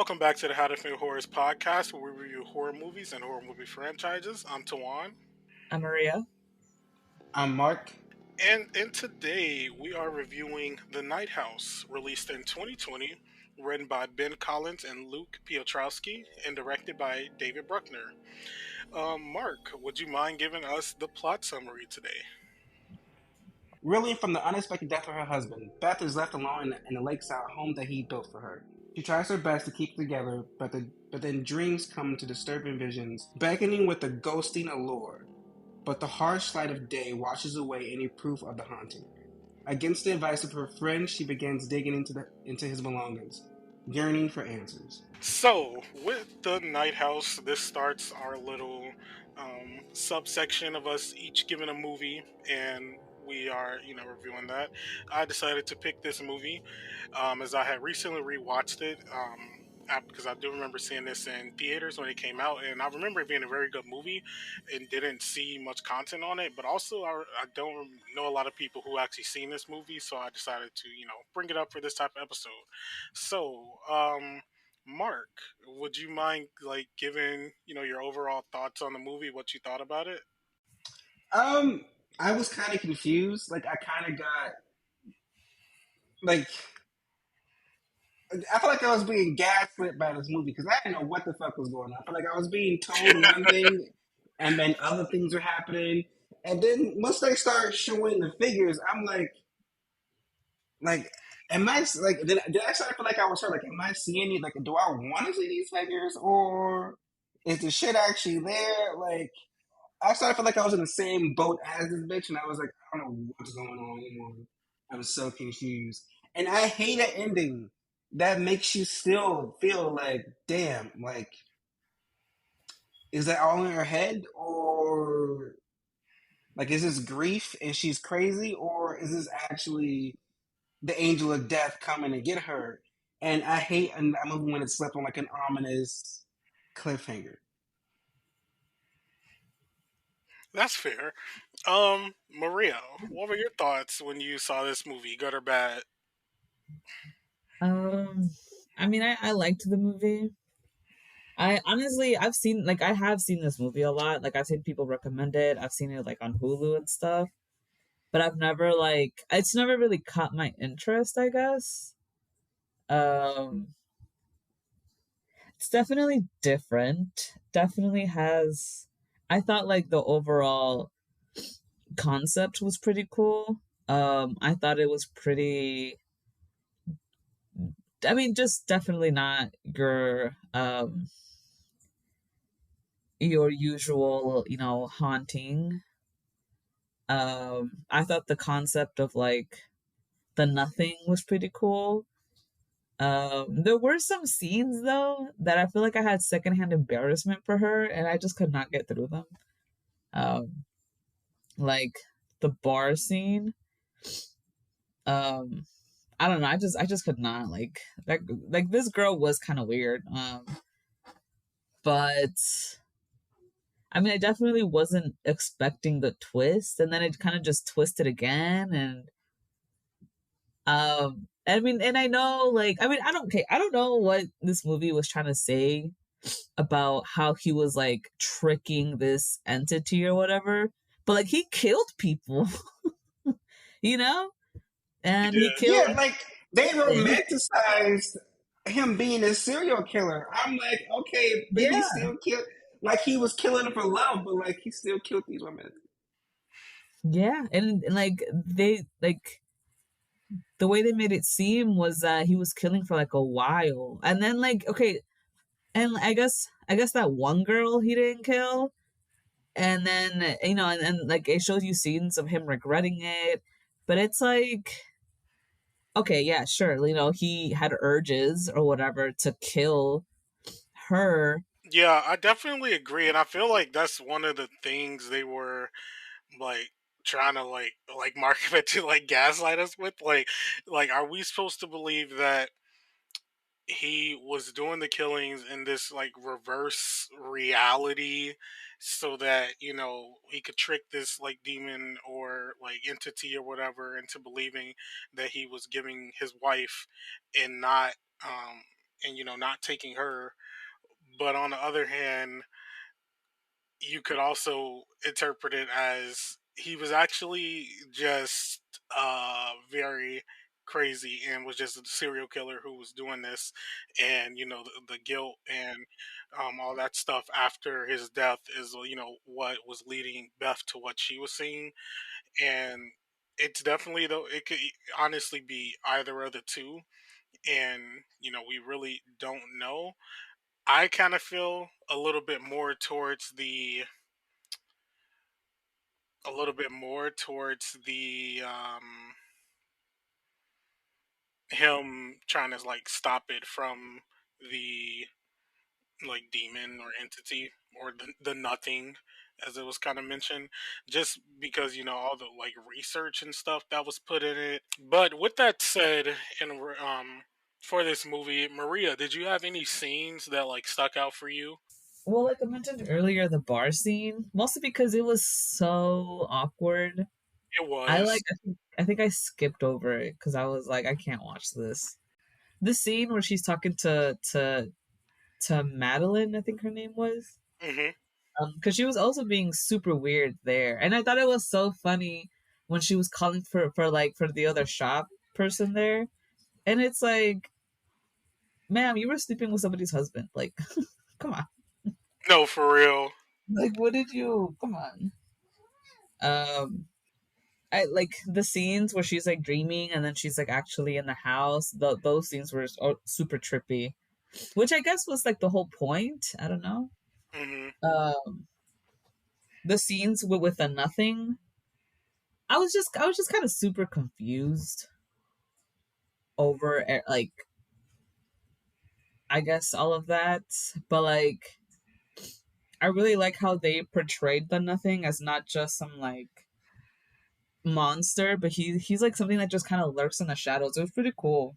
Welcome back to the How to Film Horrors podcast, where we review horror movies and horror movie franchises. I'm Tawan, I'm Maria. I'm Mark. and today we are reviewing The Night House, released in 2020, written by Ben Collins and Luke Piotrowski, and directed by David Bruckner. Mark, would you mind giving us the plot summary today? Reeling from the unexpected death of her husband, Beth is left alone in the lakeside home that he built for her. She tries her best to keep it together, but then dreams come to disturbing visions, beckoning with a ghosting allure. But the harsh light of day washes away any proof of the haunting. Against the advice of her friend, she begins digging into his belongings, yearning for answers. So, with The Night House, this starts our little subsection of us each giving a movie, and we are, reviewing that. I decided to pick this movie as I had recently rewatched it because I do remember seeing this in theaters when it came out, and I remember it being a very good movie and didn't see much content on it. But also, I don't know a lot of people who actually seen this movie, so I decided to, bring it up for this type of episode. So, Mark, would you mind giving your overall thoughts on the movie, what you thought about it? Um, I was kind of confused. Like, I kind of got like I feel like I was being gaslit by this movie because I didn't know what the fuck was going on. I feel like I was being told one thing, and then other things were happening. And then once they start showing the figures, I'm like, am I like? Did I start to feel like I was hurt? Like, am I seeing it? Like, do I want to see these figures, or is the shit actually there? Like, I started to feel like I was in the same boat as this bitch, and I was like, I don't know what's going on anymore. I was so confused. And I hate an ending that makes you still feel like, damn, like, is that all in her head? Or, like, is this grief and she's crazy? Or is this actually the angel of death coming to get her? And I hate a movie when it's left on, like, an ominous cliffhanger. That's fair. Maria, what were your thoughts when you saw this movie, good or bad? Um, I liked the movie. I have seen this movie a lot. Like, I've seen people recommend it. I've seen it like on Hulu and stuff. But it's never really caught my interest, I guess. Um, it's definitely different. Definitely has. I thought like the overall concept was pretty cool. I thought it was pretty. Just definitely not your usual, haunting. I thought the concept of like the nothing was pretty cool. There were some scenes though that I feel like I had secondhand embarrassment for her, and I just could not get through them. Um, like the bar scene. Um, I don't know. I just could not like this girl was kind of weird. But I definitely wasn't expecting the twist, and then it kind of just twisted again, and and I know, like, I don't okay, I don't know what this movie was trying to say about how he was like tricking this entity or whatever, but like he killed people, you know, You and he did. Yeah, killed. like they He, romanticized him being a serial killer. I'm like, okay, but he yeah, still killed. Like he was killing them for love, but like he still killed these women. yeah, and like they like the way they made it seem was that he was killing for like a while, and then like okay, and I guess that one girl he didn't kill, and then and like it shows you scenes of him regretting it, but it's like okay, yeah, sure, he had urges or whatever to kill her. Yeah, I definitely agree, and I feel like that's one of the things they were like trying to market to gaslight us with. Like, are we supposed to believe that he was doing the killings in this like reverse reality so that he could trick this like demon or like entity or whatever into believing that he was giving his wife and not and not taking her. But on the other hand, you could also interpret it as he was actually just very crazy and was just a serial killer who was doing this, and the guilt and all that stuff after his death is what was leading Beth to what she was seeing. And it's definitely, though, it could honestly be either of the two, and we really don't know. I kind of feel a little bit more towards the him trying to like stop it from the like demon or entity, or the nothing, as it was kind of mentioned, just because all the like research and stuff that was put in it. But with that said, and for this movie, Maria, did you have any scenes that like stuck out for you? Well, like I mentioned earlier, the bar scene, mostly because it was so awkward. It I like was. I think I skipped over it because I was like, I can't watch this. The scene where she's talking to Madeline, I think her name was, Hmm. because she was also being super weird there, and I thought it was so funny when she was calling for the other shop person there, and it's like, ma'am, you were sleeping with somebody's husband. Like, come on. No, for real. Like, what did you? Come on. Um, I like the scenes where she's like dreaming and then she's like actually in the house. Those scenes were super trippy, which I guess was like the whole point. I don't know. Hmm. Um, the scenes with the nothing. I was just kind of super confused over like I guess all of that, but like I really like how they portrayed the nothing as not just some like monster, but he's like something that just kind of lurks in the shadows. It was pretty cool.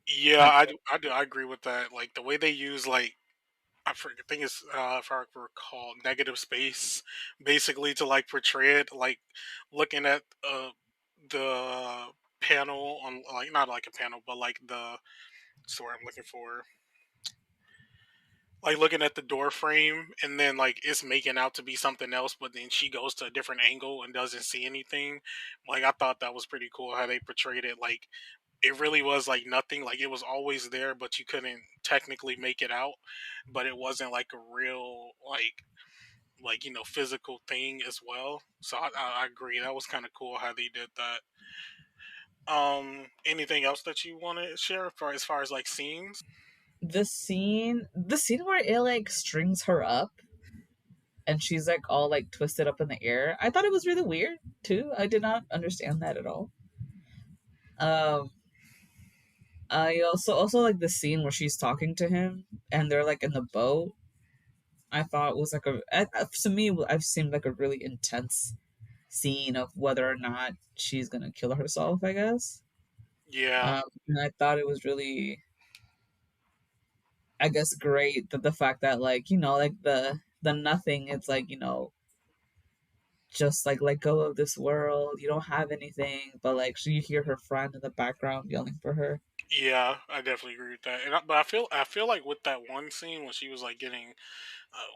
Yeah, I, I agree with that. Like the way they use, like, I forget, I think it's if I recall, negative space, basically to like portray it, like looking at the panel on, like, not like a panel, but like the sorry, I'm looking for, like, looking at the door frame, and then like it's making out to be something else, but then she goes to a different angle and doesn't see anything. Like, I thought that was pretty cool how they portrayed it. Like, it really was like nothing. Like, it was always there, but you couldn't technically make it out. But it wasn't like a real like physical thing as well. So I agree. That was kind of cool how they did that. Anything else that you want to share as far as like scenes? the scene where it like strings her up and she's like all like twisted up in the air. I thought it was really weird too. I did not understand that at all. Um, I also like the scene where she's talking to him and they're like in the boat. I thought was like to me I've seemed like a really intense scene of whether or not she's gonna kill herself. I guess. Yeah, And I thought it was really, I guess, great that the fact that like like the nothing. It's like just like let go of this world. You don't have anything, but like so you hear her friend in the background yelling for her. yeah, I definitely agree with that. But I feel like with that one scene when she was like getting,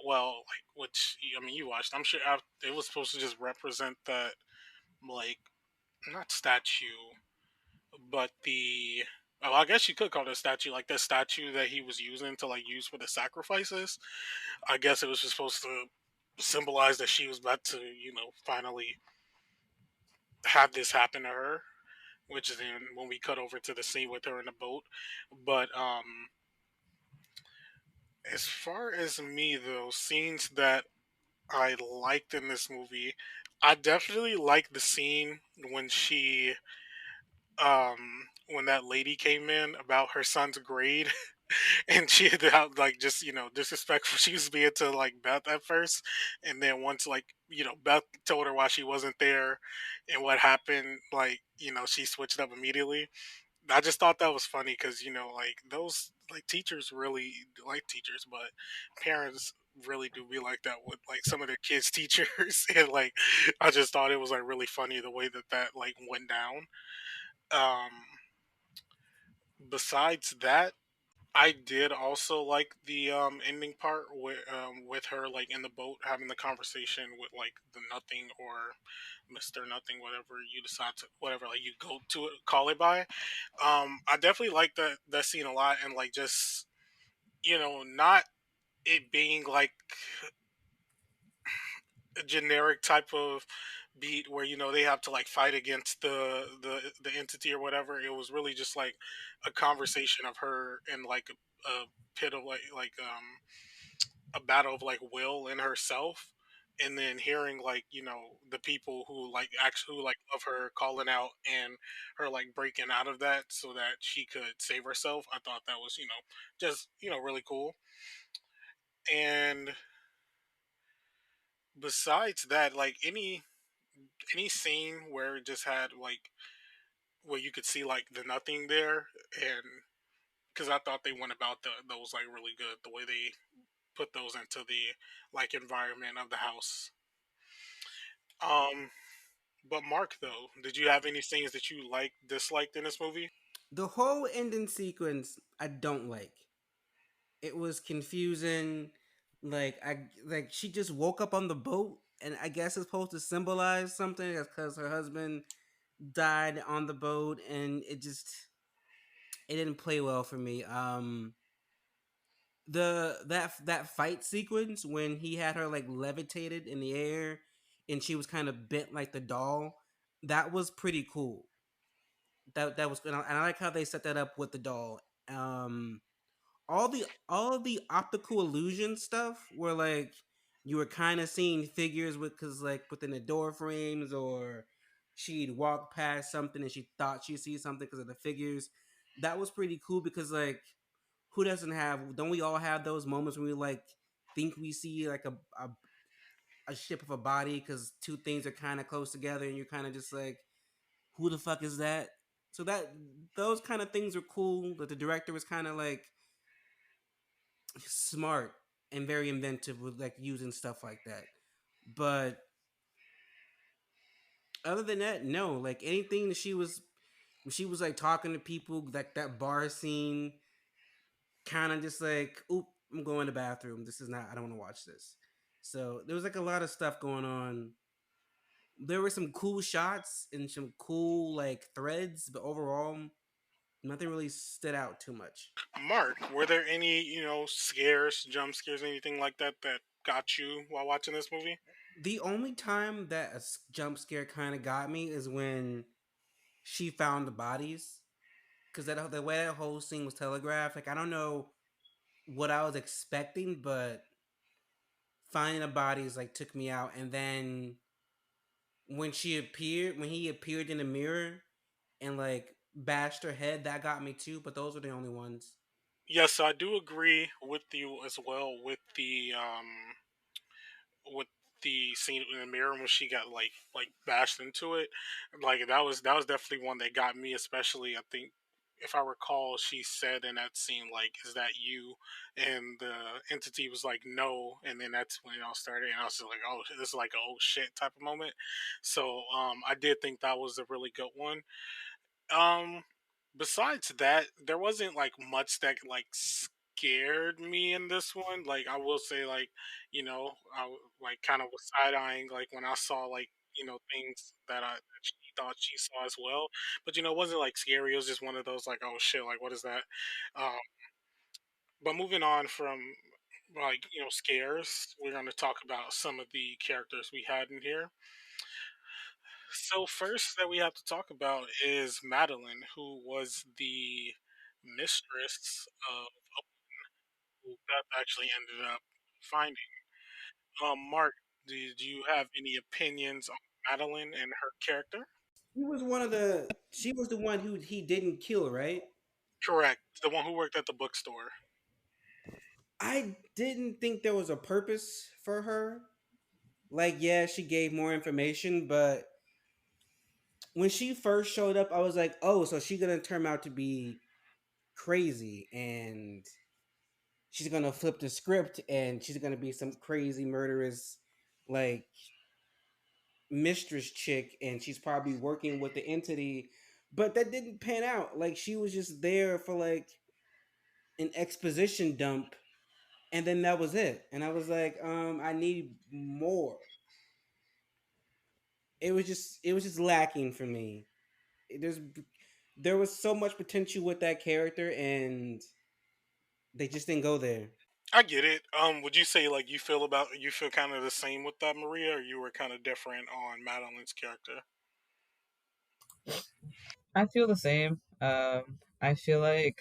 well, like, which, I mean, you watched. I'm sure it was supposed to just represent that, like, not statue, but the, oh, I guess you could call it a statue, like the statue that he was using to like use for the sacrifices. I guess it was just supposed to symbolize that she was about to, finally have this happen to her. Which is then when we cut over to the scene with her in the boat. But as far as me though, scenes that I liked in this movie, I definitely like the scene when that lady came in about her son's grade, and she had how like just disrespectful she was being to like Beth at first, and then once like Beth told her why she wasn't there and what happened, like she switched up immediately. I just thought that was funny because like those like teachers really like teachers, but parents really do be like that with like some of their kids' teachers, and like I just thought it was like really funny the way that like went down. Um, besides that. I did also like the ending part with her like in the boat having the conversation with like the Nothing or Mister Nothing, whatever you decide to, whatever like you go to it, call it by. I definitely like that scene a lot, and like just not it being like a generic type of beat where they have to like fight against the entity or whatever. It was really just like a conversation of her in like a pit of a battle of like will in herself, and then hearing like the people who like actually who like love her calling out, and her like breaking out of that so that she could save herself. I thought that was just really cool. And besides that, like any scene where it just had like where you could see like the Nothing there, and because I thought they went about those like really good, the way they put those into the like environment of the house. um but Mark, though, did you have any scenes that you disliked in this movie? The whole ending sequence I don't like. It was confusing. Like she just woke up on the boat, and I guess it's supposed to symbolize something because her husband died on the boat, and it didn't play well for me. That fight sequence when he had her like levitated in the air and she was kind of bent like the doll, that was pretty cool. That was, and I like how they set that up with the doll. Um, all of the optical illusion stuff where like you were kind of seeing figures with, because like within the door frames, or she'd walk past something and she thought she'd see something because of the figures. That was pretty cool because like who doesn't have, don't we all have those moments when we like think we see like a ship of a body because two things are kind of close together and you're kind of just like, who the fuck is that? So that those kind of things are cool. That the director was kind of like smart and very inventive with like using stuff like that. But other than that, no. Like anything that she was, when she was like talking to people, like that bar scene, kind of just like, oop, I'm going to the bathroom. This is not. I don't want to watch this. So there was like a lot of stuff going on. There were some cool shots and some cool like threads, but overall, nothing really stood out too much. Mark, were there any scares, jump scares, anything like that that got you while watching this movie? The only time that jump scare kind of got me is when she found the bodies, because that the way that whole scene was telegraphed. Like I don't know what I was expecting, but finding the bodies like took me out. And then when he appeared in the mirror and like bashed her head, that got me too. But those were the only ones. Yes, I do agree with you as well with the scene in the mirror when she got like bashed into it. Like that was definitely one that got me, especially. I think, if I recall, she said in that scene like, "Is that you?" And the entity was like, "No." And then that's when it all started, and I was just like, "Oh, this is like a oh shit" type of moment. So I did think that was a really good one. Um, Besides that, there wasn't like much that like scared me in this one. Like I will say, like like kind of was side eyeing like when I saw like things that she thought she saw as well. But it wasn't like scary. It was just one of those like, oh shit, like what is that? Um, but moving on from like scares, we're going to talk about some of the characters we had in here. So first that we have to talk about is Madeline, who was the mistress of who Beth actually ended up finding. Mark, did you have any opinions on Madeline and her character? He was one of the. She was the one who he didn't kill, right? Correct. The one who worked at the bookstore. I didn't think there was a purpose for her. Like, yeah, she gave more information, but when she first showed up, I was like, oh, so she's gonna turn out to be crazy and she's gonna flip the script and she's gonna be some crazy murderous like mistress chick and she's probably working with the entity. But that didn't pan out. Like she was just there for like an exposition dump, and then that was it. And I was like, I need more. It was just lacking for me. There's there was so much potential with that character, and they just didn't go there. I get it. Would you say like you feel kind of the same with that, Maria, or you were kind of different on Madeline's character? I feel the same. I feel like,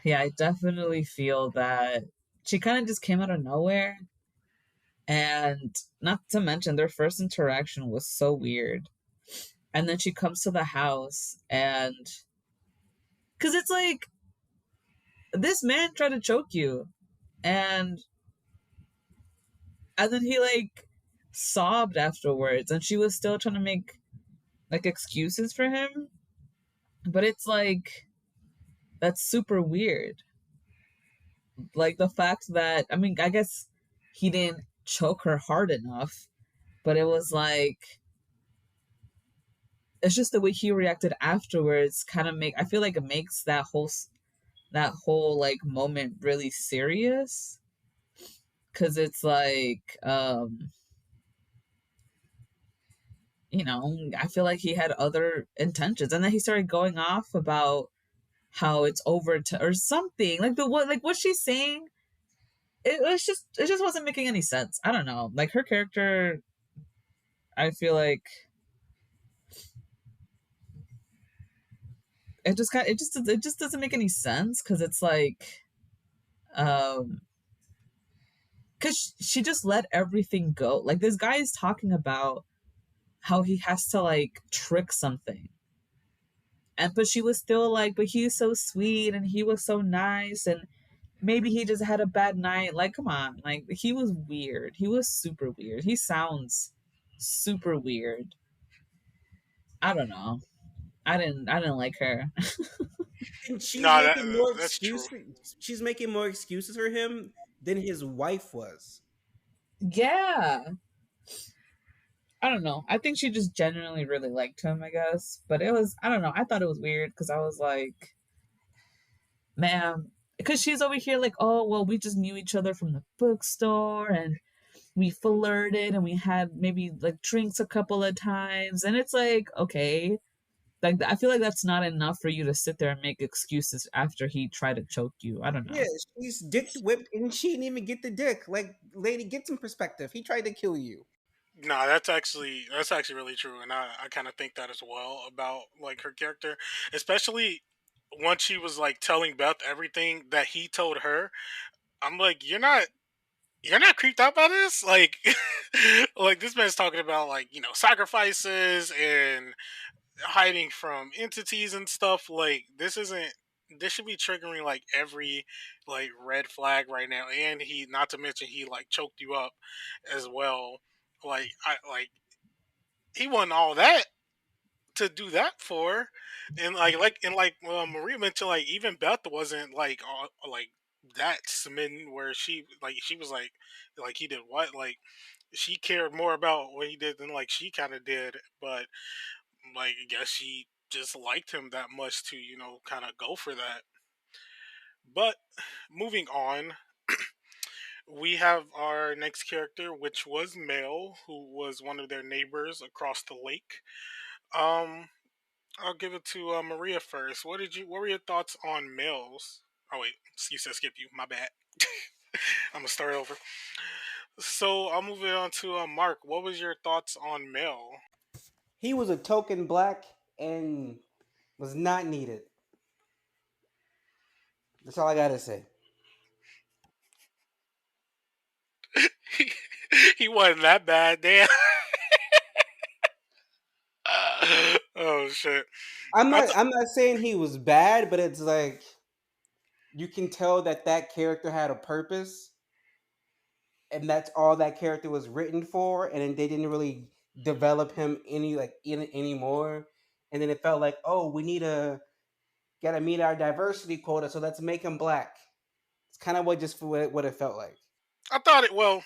yeah, I definitely feel that she kind of just came out of nowhere. And not to mention, their first interaction was so weird. And then she comes to the house, and because it's like, this man tried to choke you. And and then he like sobbed afterwards, and she was still trying to make like excuses for him. But it's like, that's super weird. Like the fact that, I mean, I guess he didn't choke her hard enough, but it was like, it's just the way he reacted afterwards kind of make, I feel like it makes that whole like moment really serious, cuz it's like, I feel like he had other intentions, and then he started going off about how it's over to or something. Like what she's saying, it just wasn't making any sense. I don't know. Like her character, I feel like it just doesn't make any sense, cuz it's like, um cuz she just let everything go. Like this guy is talking about how he has to like trick something. And but she was still like, but he's so sweet and he was so nice, and maybe he just had a bad night. Like, come on. Like he was weird. He was super weird. He sounds super weird. I don't know. I didn't like her. And she's No, making more that's true. excuses. She's making more excuses for him than his wife was. Yeah. I don't know. I think she just genuinely really liked him, I guess. But it was, I don't know. I thought it was weird because I was like, man, because she's over here like, oh, well, we just knew each other from the bookstore, and we flirted, and we had maybe like drinks a couple of times. And it's like, okay, like I feel like that's not enough for you to sit there and make excuses after he tried to choke you. I don't Yeah, know. she's dick whipped, and she didn't even get the dick. Like, lady, get some perspective. He tried to kill you. No, that's actually really true, and I kind of think that as well about like her character, especially once she was like telling Beth everything that he told her. I'm like, you're not creeped out by this, like, like this man's talking about like sacrifices and hiding from entities and stuff. Like this isn't. This should be triggering like every like red flag right now, and he not to mention he like choked you up as well. Like I like he wasn't all that to do that for, and Maria mentioned, like even Beth wasn't like all, like that smitten where she was like he did what, like she cared more about what he did than like she kind of did, but like I guess she just liked him that much to kind of go for that. But moving on, we have our next character, which was Mel, who was one of their neighbors across the lake. Um, I'll give it to Maria first. What were your thoughts on males? Oh wait, you said skip you. My bad. I'm gonna start over. So I'll move it on to Mark. What was your thoughts on Mel? He was a token black and was not needed. That's all I gotta say. He wasn't that bad, damn. Oh shit. I'm I not. th- I'm not saying he was bad, but it's like you can tell that that character had a purpose, and that's all that character was written for. And then they didn't really develop him anymore. And then it felt like, oh, we need a gotta meet our diversity quota, so let's make him black. It's kind of what it felt like. I thought it well.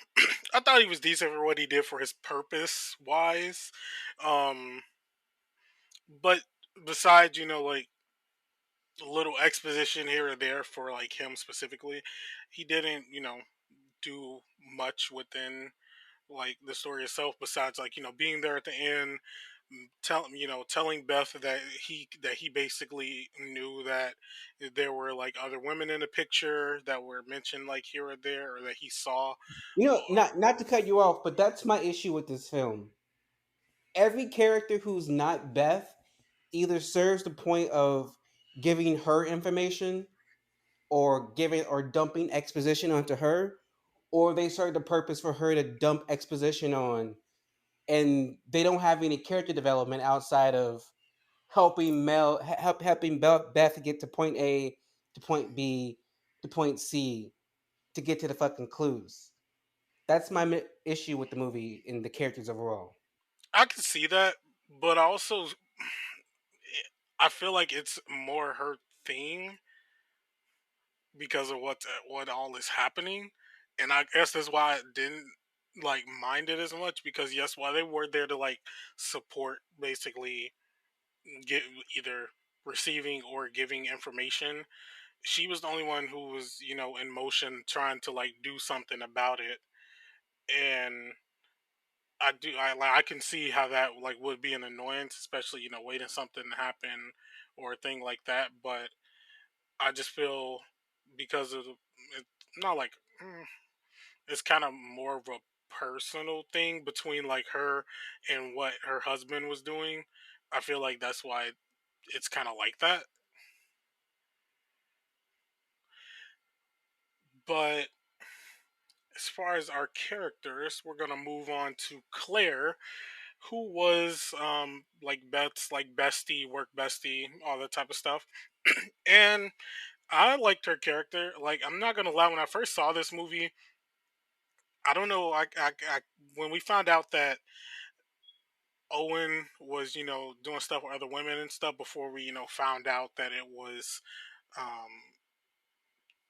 I thought he was decent for what he did for his purpose wise. Um, but besides, like a little exposition here or there for like him specifically. He didn't, do much within like the story itself besides like being there at the end, telling Beth that he basically knew that there were like other women in the picture that were mentioned like here or there, or that he saw. You know, not to cut you off, but that's my issue with this film. Every character who's not Beth either serves the point of giving her information or giving or dumping exposition onto her, or they serve the purpose for her to dump exposition on, and they don't have any character development outside of helping Beth get to point A to point B to point C to get to the fucking clues. That's my issue with the movie and the characters overall. I can see that, but I feel like it's more her thing because of what all is happening, and I guess that's why I didn't like mind it as much, because yes, while they were there to like support, basically get either receiving or giving information, she was the only one who was in motion trying to like do something about it. And I can see how that like would be an annoyance, especially waiting something to happen or a thing like that. But I just feel because of it's not like it's kind of more of a personal thing between like her and what her husband was doing. I feel like that's why it's kind of like that. But as far as our characters, we're gonna move on to Claire, who was like Beth's like bestie, work bestie, all that type of stuff. And I liked her character. Like, I'm not gonna lie, when I first saw this movie, I don't know. When we found out that Owen was doing stuff with other women and stuff before we found out that it was um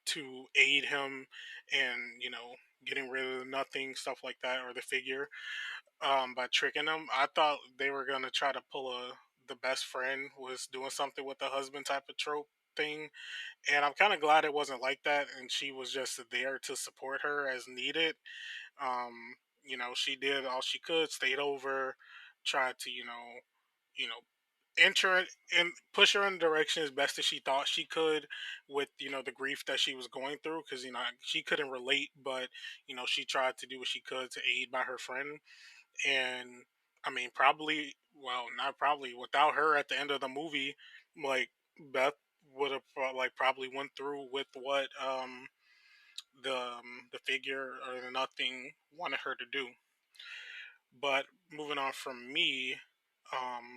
to aid him and getting rid of the nothing stuff like that, or the figure, by tricking him. I thought they were gonna try to pull a the best friend was doing something with the husband type of trope thing, and I'm kind of glad it wasn't like that, and she was just there to support her as needed. She did all she could, stayed over, tried to you know enter it and push her in the direction as best as she thought she could with the grief that she was going through, because she couldn't relate, but she tried to do what she could to aid by her friend. And I mean, probably, well, not probably, without her at the end of the movie, like, Beth would have like probably went through with what the figure or the nothing wanted her to do. But moving on from me,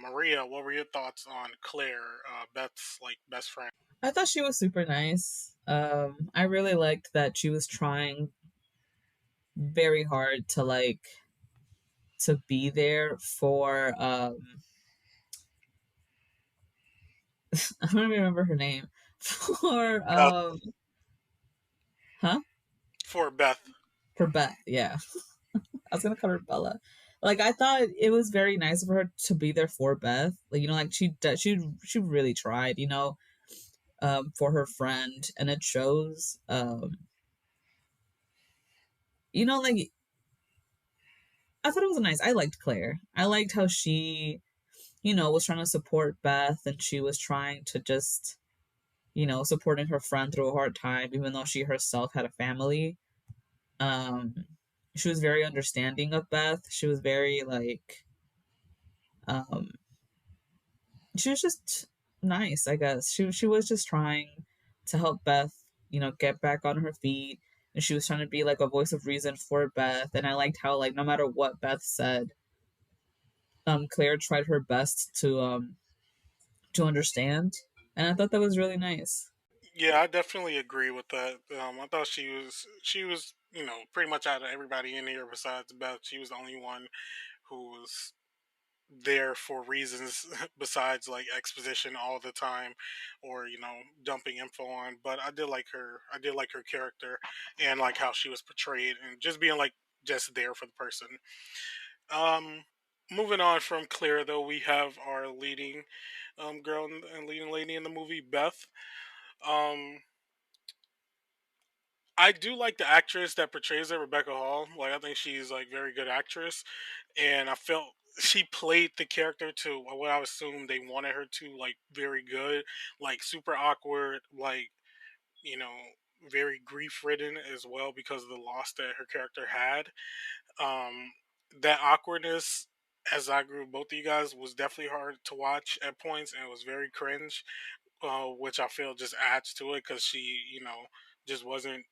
Maria, what were your thoughts on Claire, Beth's like best friend? I thought she was super nice. I really liked that she was trying very hard to be there for I don't remember her name. For Beth, huh? for Beth. For Beth, yeah. I was gonna call her Bella. Like, I thought it was very nice of her to be there for Beth. Like, like she really tried, for her friend, and it shows. Like, I thought it was nice. I liked Claire. I liked how she, was trying to support Beth, and she was trying to just, supporting her friend through a hard time, even though she herself had a family. Um, she was very understanding of Beth. She was very like, um, she was just nice, I guess. She was just trying to help Beth, get back on her feet. And she was trying to be like a voice of reason for Beth. And I liked how, like, no matter what Beth said, Claire tried her best to understand. And I thought that was really nice. Yeah, I definitely agree with that. I thought she was pretty much out of everybody in here besides Beth, she was the only one who was there for reasons besides like exposition all the time, or dumping info on. But I did like her character, and like how she was portrayed, and just being like just there for the person. um Moving on from Claire, though, we have our leading girl and leading lady in the movie, Beth. Um, I do like the actress that portrays her, Rebecca Hall. Like, I think she's like very good actress, and I felt she played the character to what I assumed they wanted her to, like very good, like super awkward, like you know, very grief ridden as well because of the loss that her character had. Um, that awkwardness, as I grew both of you guys, was definitely hard to watch at points, and it was very cringe, which I feel just adds to it because she, just wasn't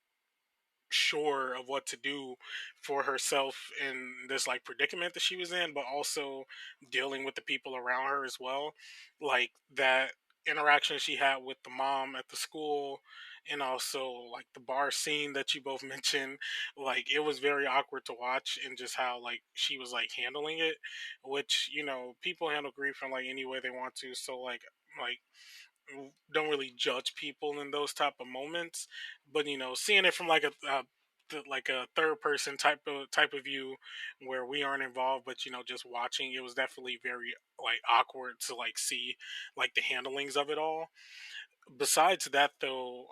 sure of what to do for herself in this like predicament that she was in, but also dealing with the people around her as well. Like that interaction she had with the mom at the school, and also like the bar scene that you both mentioned. Like it was very awkward to watch, and just how like she was like handling it, which people handle grief in like any way they want to. So like don't really judge people in those type of moments, but seeing it from like like a third person type of view where we aren't involved, but just watching, it was definitely very like awkward to like see like the handlings of it all. Besides that, though,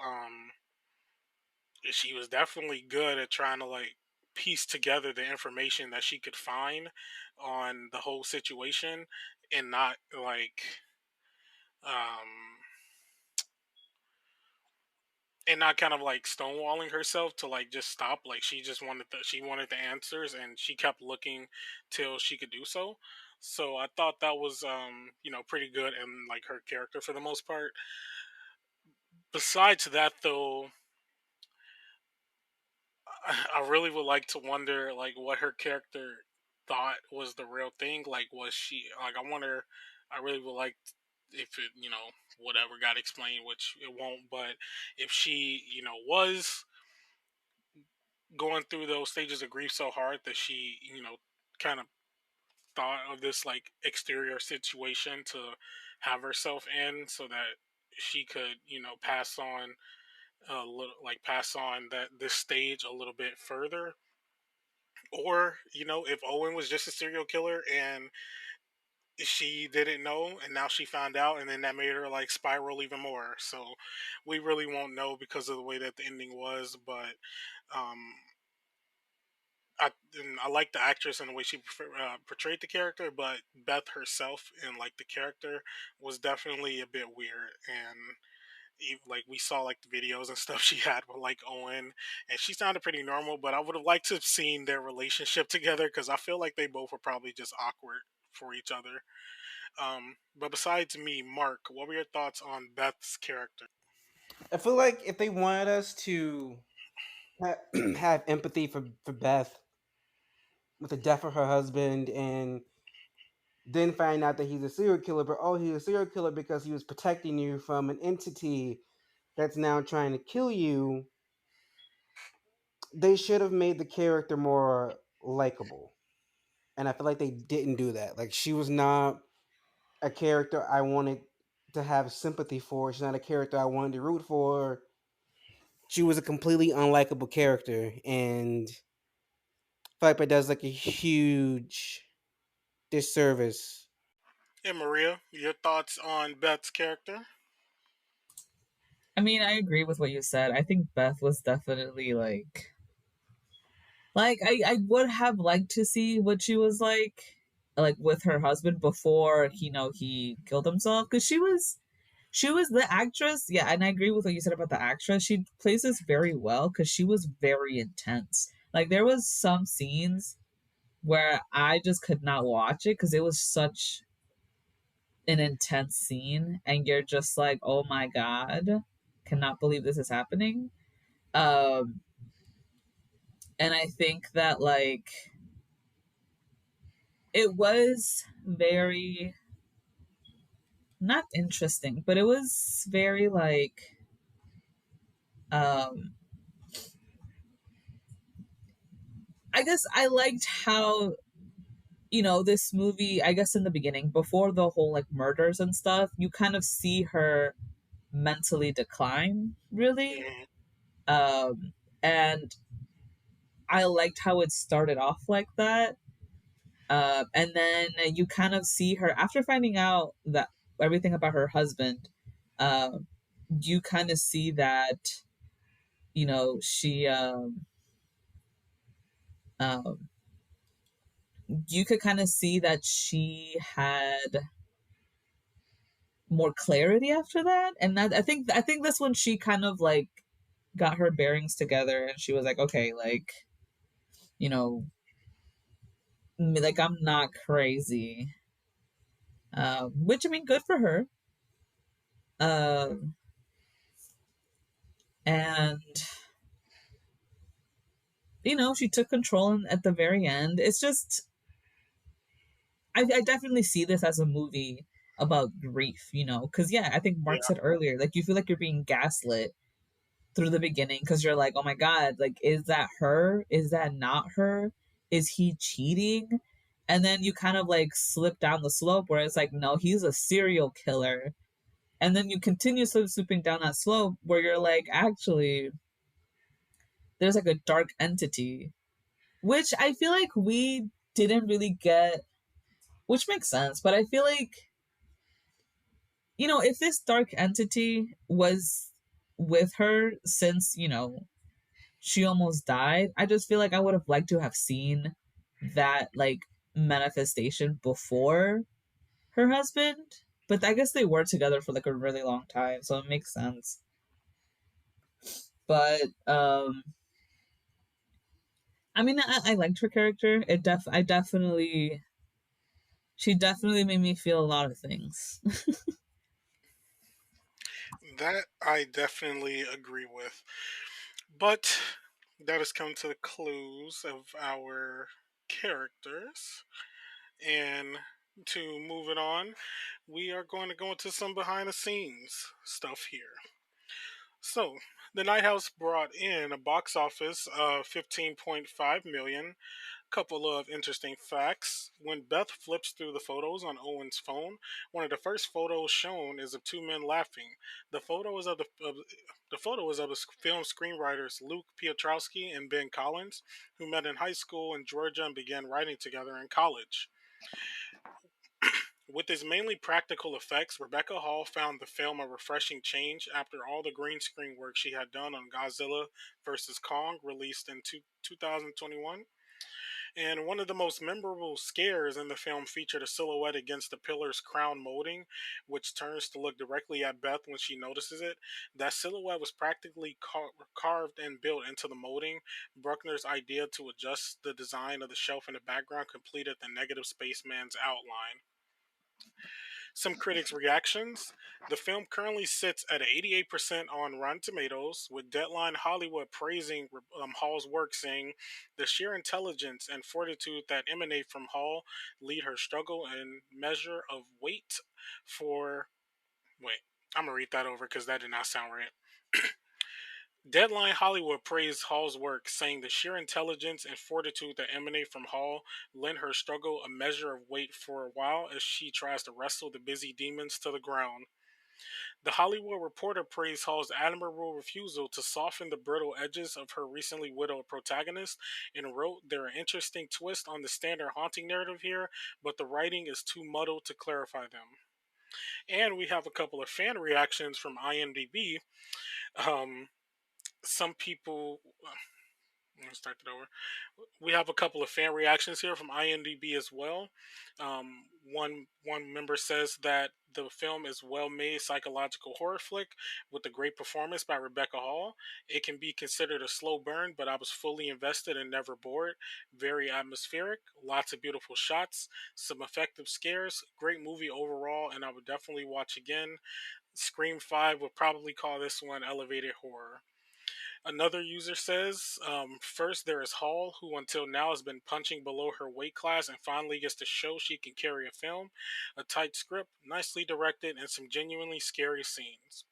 she was definitely good at trying to like piece together the information that she could find on the whole situation, and not um not kind of like stonewalling herself to like just stop. Like she wanted the answers, and she kept looking till she could do so. So I thought that was pretty good, and like her character for the most part. Besides that, though, I really would like to wonder like what her character thought was the real thing. Like, was she like? I wonder. I really would like if it whatever got explained, which it won't. But if she was going through those stages of grief so hard that she kind of thought of this like exterior situation to have herself in, so that she could pass on that this stage a little bit further. Or if Owen was just a serial killer and she didn't know, and now she found out, and then that made her like spiral even more. So we really won't know because of the way that the ending was. But um I like the actress and the way she portrayed the character, but Beth herself and like the character was definitely a bit weird. And like we saw like the videos and stuff she had with like Owen, and she sounded pretty normal. But I would have liked to have seen their relationship together because I feel like they both were probably just awkward for each other. But besides me, Mark, what were your thoughts on Beth's character? I feel like if they wanted us to have empathy for Beth with the death of her husband, and then find out that he's a serial killer, but oh, he's a serial killer because he was protecting you from an entity that's now trying to kill you, they should have made the character more likable. And I feel like they didn't do that. Like, she was not a character I wanted to have sympathy for. She's not a character I wanted to root for. She was a completely unlikable character, and I feel like it does like a huge disservice. And Maria, your thoughts on Beth's character? I mean, I agree with what you said. I think Beth was definitely like I would have liked to see what she was like with her husband before he killed himself, because she was the actress. Yeah, and I agree with what you said about the actress. She plays this very well because she was very intense. Like there was some scenes where I just could not watch it because it was such an intense scene, and you're just like, oh my god, cannot believe this is happening. Um, and I think that it was very not interesting, but it was very um I guess I liked how this movie, I guess in the beginning, before the whole like murders and stuff, you kind of see her mentally decline, really. Mhm. And I liked how it started off like that. And then you kind of see her after finding out that everything about her husband. Um, you kind of see that she um, you could kind of see that she had more clarity after that, and that I think that's when she kind of like got her bearings together, and she was like, okay, like you know, like I'm not crazy, which I mean, good for her. Um, and she took control at the very end. It's just I definitely see this as a movie about grief, because yeah, I think Mark Yeah. said earlier, like you feel like you're being gaslit through the beginning because you're like, oh my god, like is that her? Is that not her? Is he cheating? And then you kind of like slip down the slope where it's like, no, he's a serial killer. And then you continue swooping down that slope where you're like, actually, there's like a dark entity, which I feel like we didn't really get, which makes sense. But I feel like, if this dark entity was with her since, she almost died, I just feel like I would have liked to have seen that like manifestation before her husband. But I guess they were together for like a really long time, so it makes sense. But I mean, I liked her character. I definitely, she definitely made me feel a lot of things. That I definitely agree with. But that has come to the close of our characters. And to move it on, we are going to go into some behind the scenes stuff here. So, the Night House brought in a box office of 15.5 million. Couple of interesting facts. When Beth flips through the photos on Owen's phone, one of the first photos shown is of two men laughing. The photo is the photo is of the film screenwriters Luke Piotrowski and Ben Collins, who met in high school in Georgia and began writing together in college. With its mainly practical effects, Rebecca Hall found the film a refreshing change after all the green screen work she had done on Godzilla vs. Kong, released in 2021. And one of the most memorable scares in the film featured a silhouette against the pillar's crown molding, which turns to look directly at Beth when she notices it. That silhouette was practically carved and built into the molding. Bruckner's idea to adjust the design of the shelf in the background completed the negative spaceman's outline. Some critics' reactions. The film currently sits at 88% on Rotten Tomatoes, with Deadline Hollywood praising Hall's work, saying the sheer intelligence and fortitude that emanate from Hall lead her struggle and measure of weight for. Wait, I'm gonna read that over because that did not sound right. Deadline Hollywood praised Hall's work, saying the sheer intelligence and fortitude that emanate from Hall lend her struggle a measure of weight for a while as she tries to wrestle the busy demons to the ground. The Hollywood Reporter praised Hall's admirable refusal to soften the brittle edges of her recently widowed protagonist and wrote, there are interesting twists on the standard haunting narrative here, but the writing is too muddled to clarify them. And we have a couple of fan reactions from IMDb. Um, some people Let's start it over. We have a couple of fan reactions here from IMDb as well. One member says that the film is well made psychological horror flick with a great performance by Rebecca Hall. It can be considered a slow burn, but I was fully invested and never bored. Very atmospheric, lots of beautiful shots, some effective scares. Great movie overall, and I would definitely watch again. Scream 5 would probably call this one elevated horror. Another user says, first there is Hall, who until now has been punching below her weight class and finally gets to show she can carry a film. A tight script, nicely directed, and some genuinely scary scenes.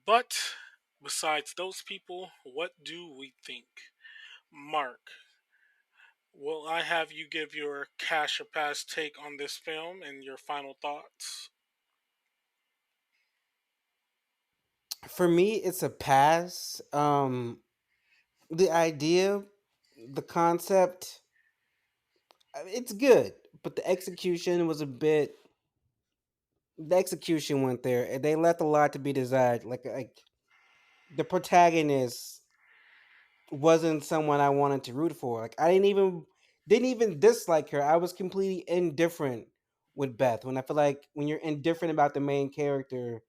But besides those people, what do we think? Mark, will I have you give your cash or pass take on this film and your final thoughts? For me, it's a pass. The idea, the concept, It's good, but the execution was a bit. The execution went there, and they left a lot to be desired. Like the protagonist wasn't someone I wanted to root for. Like I didn't even dislike her. I was completely indifferent with Beth. When I feel like when you're indifferent about the main character,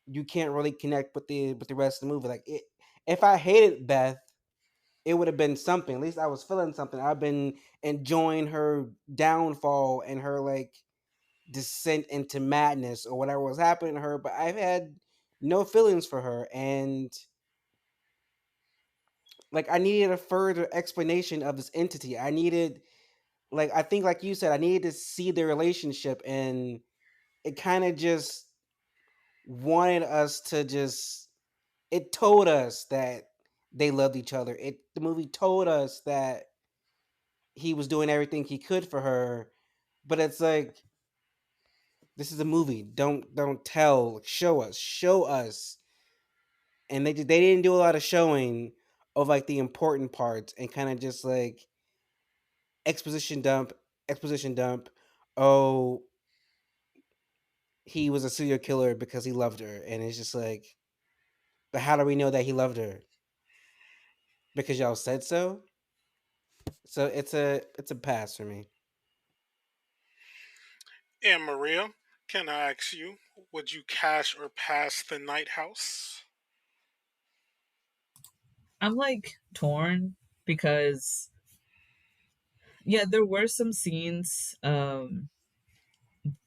you can't really connect with the rest of the movie. If I hated Beth, it would have been something. At least I was feeling something. I've been enjoying her downfall and her like descent into madness or whatever was happening to her. But I've had no feelings for her, and like I needed a further explanation of this entity. I needed, like I think, like you said, I needed to see the relationship, and it kind of just wanted us to just. It told us that they loved each other. The movie told us that he was doing everything he could for her, but it's like this is a movie. Don't tell. Like, show us. And they didn't do a lot of showing of like the important parts, and kind of just like exposition dump, exposition dump. Oh, he was a serial killer because he loved her, and it's just like, but how do we know that he loved her? Because y'all said so. So it's a pass for me. And Maria, can I ask you, would you cash or pass the Night House? I'm like torn because yeah, there were some scenes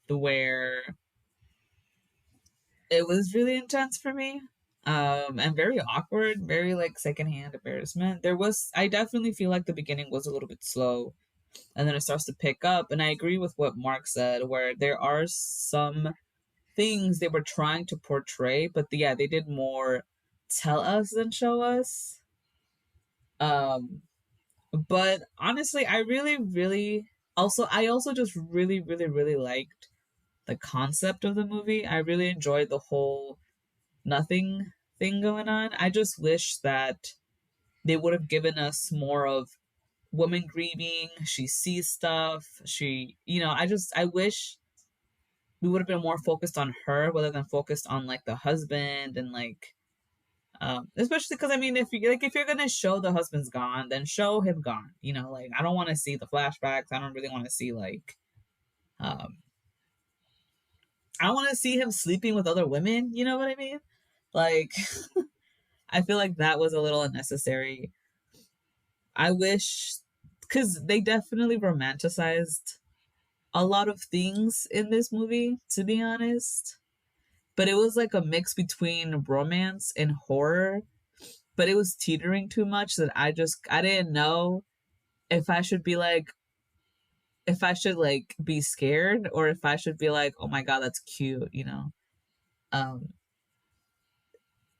where it was really intense for me. And very awkward, very like secondhand embarrassment. I definitely feel like the beginning was a little bit slow and then it starts to pick up. And I agree with what Mark said, where there are some things they were trying to portray, but yeah, they did more tell us than show us. Um, but honestly, I also just really liked the concept of the movie. I really enjoyed the whole nothing thing going on. I just wish that they would have given us more of woman grieving. She sees stuff. I wish we would have been more focused on her rather than focused on like the husband and like especially because I mean if you're gonna show the husband's gone, then show him gone. Like I don't want to see the flashbacks. I don't really want to see like um I want to see him sleeping with other women. You know what I mean? Like I feel like that was a little unnecessary. I wish because they definitely romanticized a lot of things in this movie, to be honest. But it was like a mix between romance and horror. But it was teetering too much that I didn't know if I should be like if I should like be scared or if I should be like, oh my god, that's cute. Um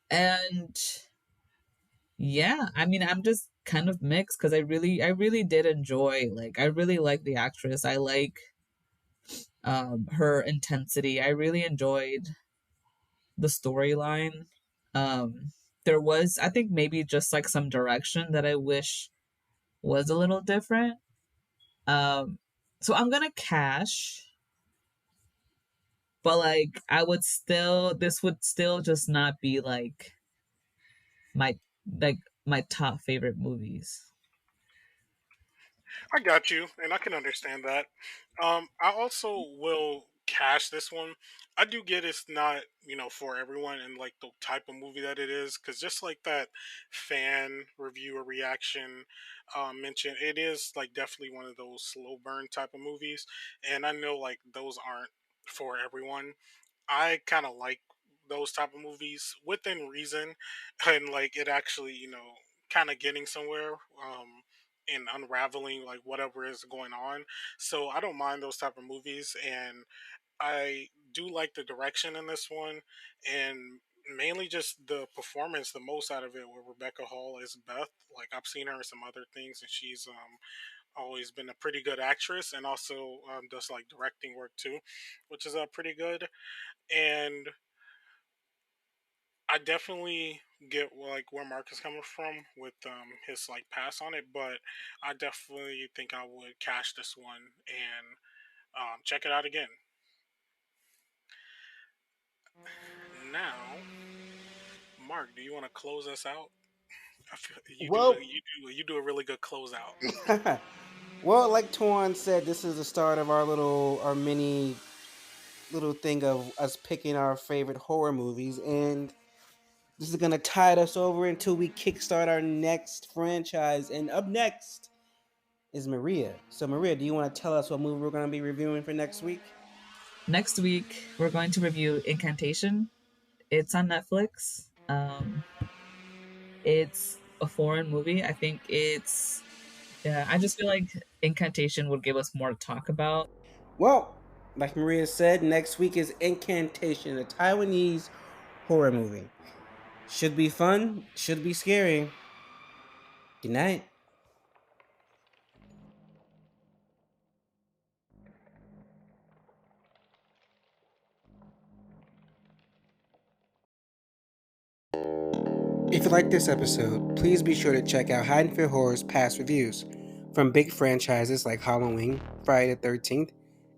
and yeah, I mean I'm just kind of mixed because I really did enjoy, like I really like the actress. I like her intensity. I really enjoyed the storyline. Um there was, I think, maybe just like some direction that I wish was a little different. Um so I'm gonna cash, but like this would still just not be my like my top favorite movies. I got you, and I can understand that. I also will cash this one. I do get it's not, for everyone and like the type of movie that it is, because just like that fan review or reaction mentioned, it is like definitely one of those slow burn type of movies, and I know like those aren't for everyone. I kind of like those type of movies within reason, and like it actually, kind of getting somewhere, and unraveling like whatever is going on. So I don't mind those type of movies, and I do like the direction in this one, and mainly just the performance the most out of it with Rebecca Hall as Beth. Like I've seen her in some other things, and she's always been a pretty good actress, and also does like directing work too, which is pretty good. And I definitely get like where Mark is coming from with his like pass on it, but I definitely think I would cash this one and check it out again. Now, Mark, do you want to close us out? I feel Well, you do a really good closeout. well, like Tawan said, this is the start of our mini little thing of us picking our favorite horror movies, and this is gonna tide us over until we kickstart our next franchise. And up next is Maria. So, Maria, do you want to tell us what movie we're gonna be reviewing for next week? Next week, we're going to review Incantation. It's on Netflix. It's a foreign movie. I think it's, yeah, I just feel like Incantation would give us more to talk about. Well, like Maria said, next week is Incantation, a Taiwanese horror movie. Should be fun, should be scary. Good night. If you like this episode, please be sure to check out Hide and Fear Horror's past reviews from big franchises like Halloween, Friday the 13th,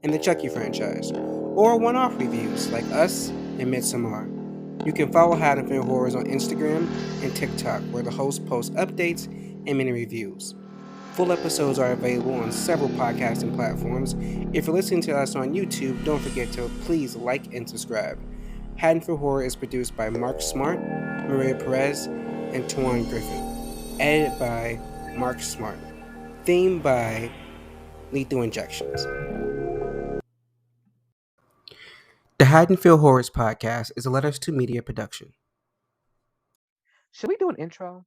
and the Chucky franchise, or one off reviews like Us and Midsommar. You can follow Hide and Fear Horrors on Instagram and TikTok, where the host posts updates and mini reviews. Full episodes are available on several podcasting platforms. If you're listening to us on YouTube, don't forget to please like and subscribe. Hatton for Horror is produced by Mark Smart, Maria Perez, and Tawan Griffin. Edited by Mark Smart. Theme by Lethal Injections. The Haddonfield Horrors podcast is a Letters to Media production. Should we do an intro?